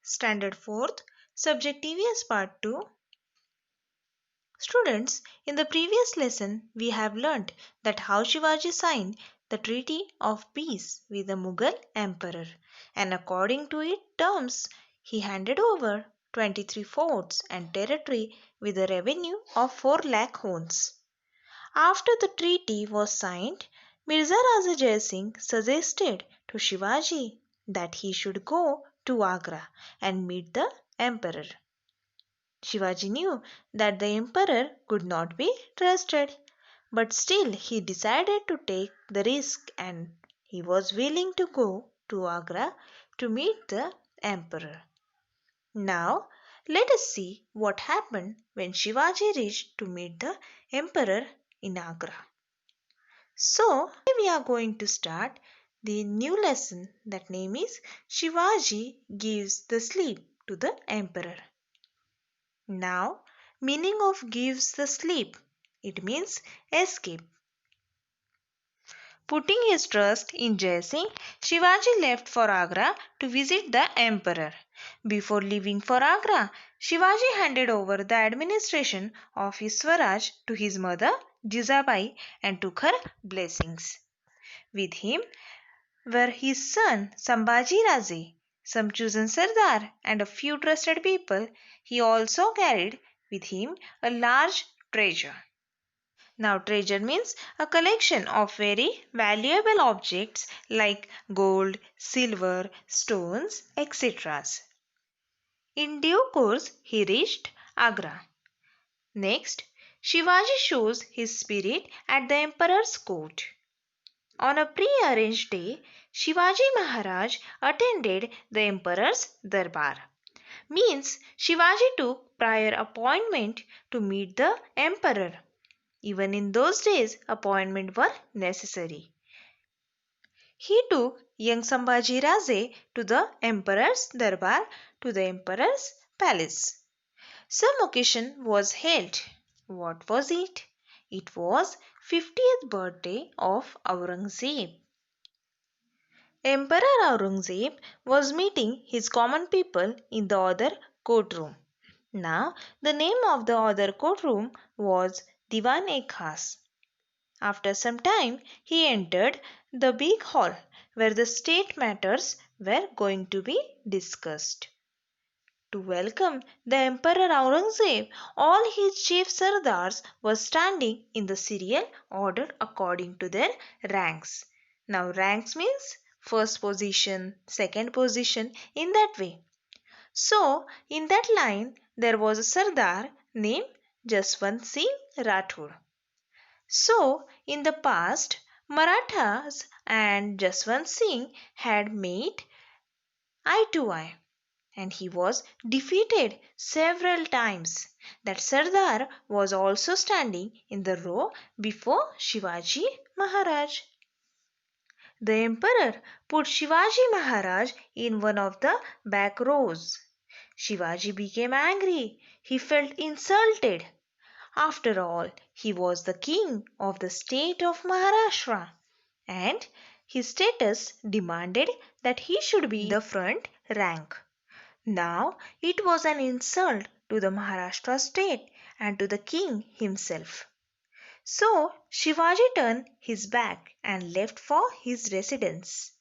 Standard 4th, Subject EVS Part 2. Students, in the previous lesson, we have learnt that how Shivaji signed the Treaty of Peace with the Mughal Emperor, and according to its terms, he handed over 23 forts and territory with a revenue of 4 lakh hones. After the treaty was signed, Mirza Raza Jai Singh suggested to Shivaji that he should go to Agra and meet the emperor. Shivaji knew that the emperor could not be trusted, but still he decided to take the risk and he was willing to go to Agra to meet the emperor. Now, let us see what happened when Shivaji reached to meet the emperor in Agra. So, we are going to start the new lesson that name is Shivaji gives the slip to the emperor. Now, meaning of gives the slip, it means escape. Putting his trust in Jai Singh, Shivaji left for Agra to visit the emperor. Before leaving for Agra, Shivaji handed over the administration of his Swaraj to his mother Jizabai and took her blessings. With him were his son Sambhaji Raje, some chosen Sardar, and a few trusted people. He also carried with him a large treasure. Now, treasure means a collection of very valuable objects like gold, silver, stones, etc. In due course, he reached Agra. Next, Shivaji shows his spirit at the emperor's court. On a pre-arranged day, Shivaji Maharaj attended the emperor's darbar. Means Shivaji took prior appointment to meet the emperor. Even in those days, appointments were necessary. He took young Sambhaji Raje to the emperor's darbar, to the emperor's palace. Some occasion was held. What was it? It was 50th birthday of Aurangzeb. Emperor Aurangzeb was meeting his common people in the other courtroom. Now, the name of the other courtroom was Diwan-e-Khas. After some time, he entered the big hall where the state matters were going to be discussed. To welcome the Emperor Aurangzeb, all his chief Sardars were standing in the serial order according to their ranks. Now, ranks means first position, second position, in that way. So, in that line, there was a Sardar named Jaswant Singh Rathod. So, in the past, Marathas and Jaswant Singh had met eye to eye, and he was defeated several times. That Sardar was also standing in the row before Shivaji Maharaj. The emperor put Shivaji Maharaj in one of the back rows. Shivaji became angry. He felt insulted. After all, he was the king of the state of Maharashtra, and his status demanded that he should be in the front rank. Now, it was an insult to the Maharashtra state and to the king himself. So, Shivaji turned his back and left for his residence.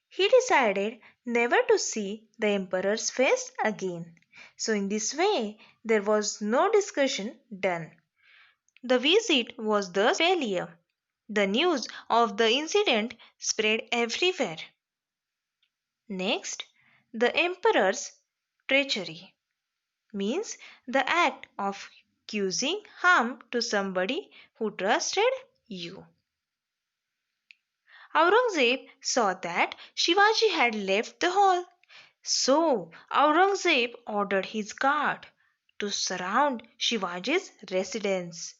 He decided never to see the emperor's face again. So, in this way, there was no discussion done. The visit was thus failure. The news of the incident spread everywhere. Next, the emperor's treachery means the act of causing harm to somebody who trusted you. Aurangzeb saw that Shivaji had left the hall. So Aurangzeb ordered his guard to surround Shivaji's residence.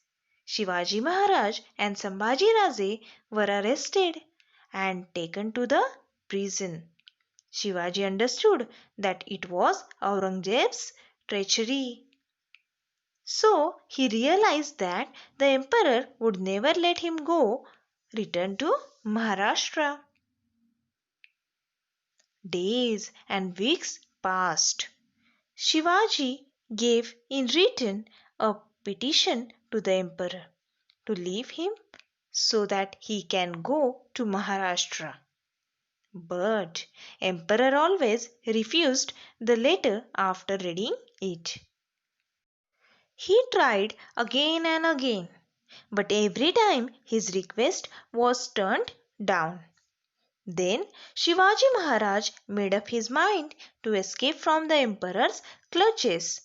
Shivaji Maharaj and Sambhaji Raje were arrested and taken to the prison. Shivaji understood that it was Aurangzeb's treachery. So he realized that the emperor would never let him go return to Maharashtra. Days and weeks passed. Shivaji gave in written a petition to the emperor to leave him so that he can go to Maharashtra. But emperor always refused the letter after reading it. He tried again and again, but every time his request was turned down. Then Shivaji Maharaj made up his mind to escape from the emperor's clutches.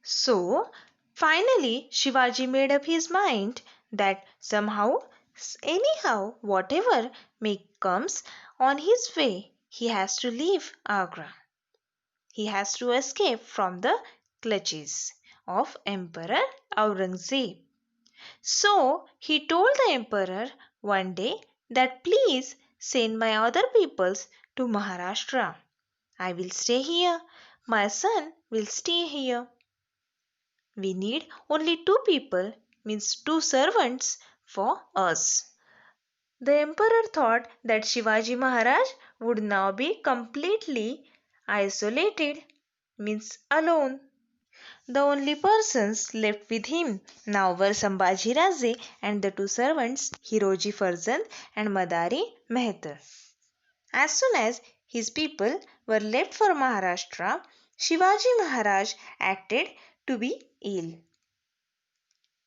So finally Shivaji made up his mind that somehow, anyhow, whatever may comes on his way, he has to leave Agra. He has to escape from the clutches of Emperor Aurangzeb. So he told the emperor one day that please send my other peoples to Maharashtra. I will stay here. My son will stay here. We need only two people, means two servants for us. The emperor thought that Shivaji Maharaj would now be completely isolated, means alone. The only persons left with him now were Sambhaji Raje and the two servants Hiroji Farzand and Madari Mehtar. As soon as his people were left for Maharashtra, Shivaji Maharaj acted to be ill.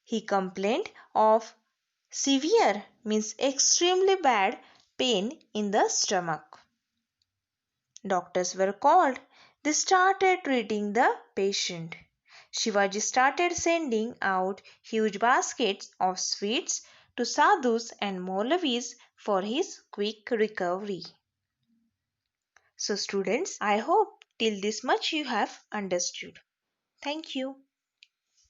He complained of severe, means extremely bad, pain in the stomach. Doctors were called. They started treating the patient. Shivaji started sending out huge baskets of sweets to sadhus and Maulavis for his quick recovery. So students, I hope till this much you have understood. Thank you.